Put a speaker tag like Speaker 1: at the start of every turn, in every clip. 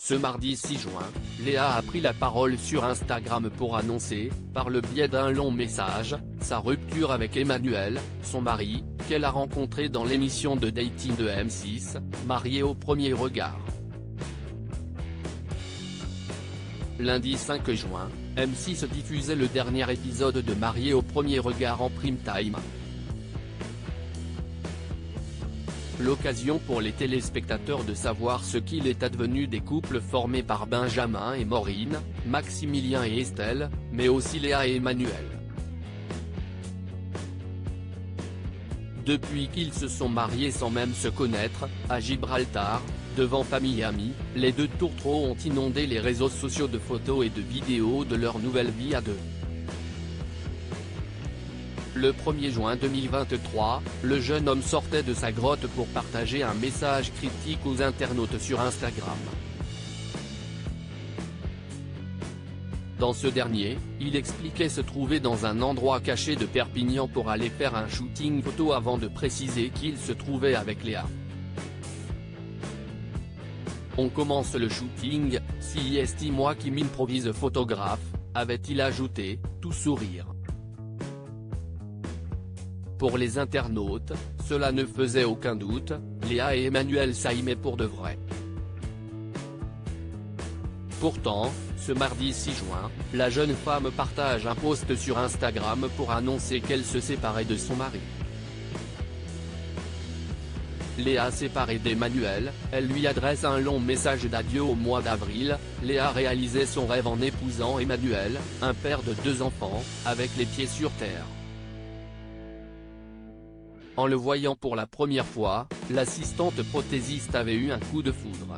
Speaker 1: Ce mardi 6 juin, Léa a pris la parole sur Instagram pour annoncer, par le biais d'un long message, sa rupture avec Emmanuel, son mari, qu'elle a rencontré dans l'émission de dating de M6, Marié au premier regard. Lundi 5 juin, M6 diffusait le dernier épisode de Marié au premier regard en prime time. L'occasion pour les téléspectateurs de savoir ce qu'il est advenu des couples formés par Benjamin et Maureen, Maximilien et Estelle, mais aussi Léa et Emmanuel. Depuis qu'ils se sont mariés sans même se connaître, à Gibraltar, devant famille et amis, les deux tourtereaux ont inondé les réseaux sociaux de photos et de vidéos de leur nouvelle vie à deux. Le 1er juin 2023, le jeune homme sortait de sa grotte pour partager un message critique aux internautes sur Instagram. Dans ce dernier, il expliquait se trouver dans un endroit caché de Perpignan pour aller faire un shooting photo avant de préciser qu'il se trouvait avec Léa. On commence le shooting, si est moi qui m'improvise photographe, avait-il ajouté, tout sourire. Pour les internautes, cela ne faisait aucun doute, Léa et Emmanuel s'aimaient pour de vrai. Pourtant, ce mardi 6 juin, la jeune femme partage un post sur Instagram pour annoncer qu'elle se séparait de son mari. Léa séparée d'Emmanuel, elle lui adresse un long message d'adieu au mois d'avril. Léa réalisait son rêve en épousant Emmanuel, un père de 2 enfants, avec les pieds sur terre. En le voyant pour la première fois, l'assistante prothésiste avait eu un coup de foudre.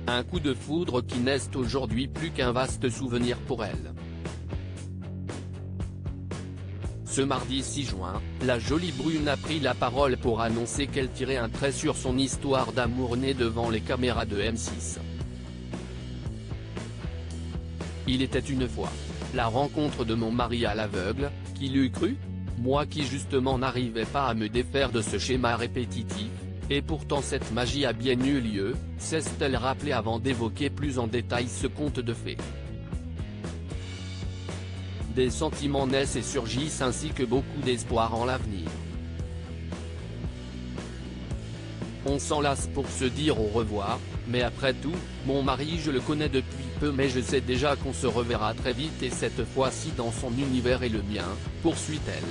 Speaker 1: Un coup de foudre qui n'est aujourd'hui plus qu'un vaste souvenir pour elle. Ce mardi 6 juin, la jolie brune a pris la parole pour annoncer qu'elle tirait un trait sur son histoire d'amour née devant les caméras de M6. Il était une fois la rencontre de mon mari à l'aveugle, qui l'eût cru? Moi qui justement n'arrivais pas à me défaire de ce schéma répétitif, et pourtant cette magie a bien eu lieu, s'est-elle rappelé avant d'évoquer plus en détail ce conte de fées. Des sentiments naissent et surgissent ainsi que beaucoup d'espoir en l'avenir. On s'en lasse pour se dire au revoir, mais après tout, mon mari je le connais depuis peu mais je sais déjà qu'on se reverra très vite et cette fois-ci dans son univers et le mien, poursuit-elle.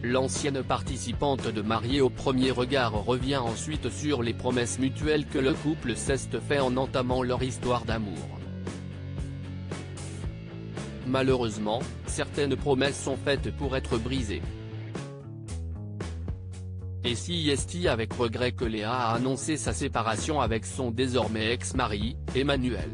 Speaker 1: L'ancienne participante de Marié au premier regard revient ensuite sur les promesses mutuelles que le couple s'est fait en entamant leur histoire d'amour. Malheureusement, certaines promesses sont faites pour être brisées. Et si est avec regret que Léa a annoncé sa séparation avec son désormais ex-mari, Emmanuel.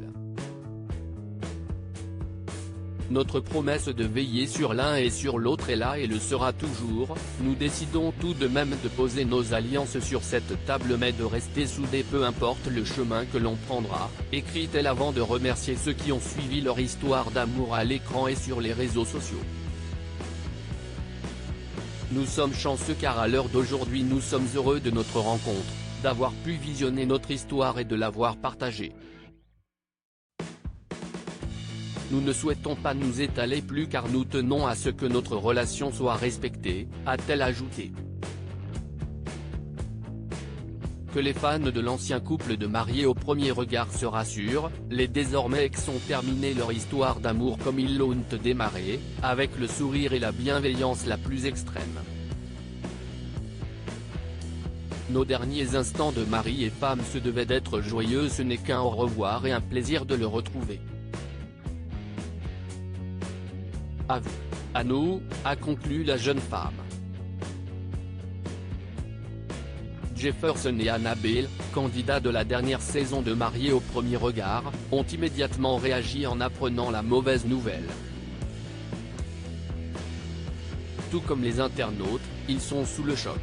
Speaker 1: Notre promesse de veiller sur l'un et sur l'autre est là et le sera toujours, nous décidons tout de même de poser nos alliances sur cette table mais de rester soudés peu importe le chemin que l'on prendra, écrit-elle avant de remercier ceux qui ont suivi leur histoire d'amour à l'écran et sur les réseaux sociaux. Nous sommes chanceux car à l'heure d'aujourd'hui nous sommes heureux de notre rencontre, d'avoir pu visionner notre histoire et de l'avoir partagée. Nous ne souhaitons pas nous étaler plus car nous tenons à ce que notre relation soit respectée, a-t-elle ajouté. Que les fans de l'ancien couple de Marié au premier regard se rassurent, les désormais ex ont terminé leur histoire d'amour comme ils l'ont démarré, avec le sourire et la bienveillance la plus extrême. Nos derniers instants de mari et femme se devaient d'être joyeux, ce n'est qu'un au revoir et un plaisir de le retrouver. À vous. À nous, a conclu la jeune femme. Jefferson et Annabelle, candidats de la dernière saison de Marié au premier regard, ont immédiatement réagi en apprenant la mauvaise nouvelle. Tout comme les internautes, ils sont sous le choc.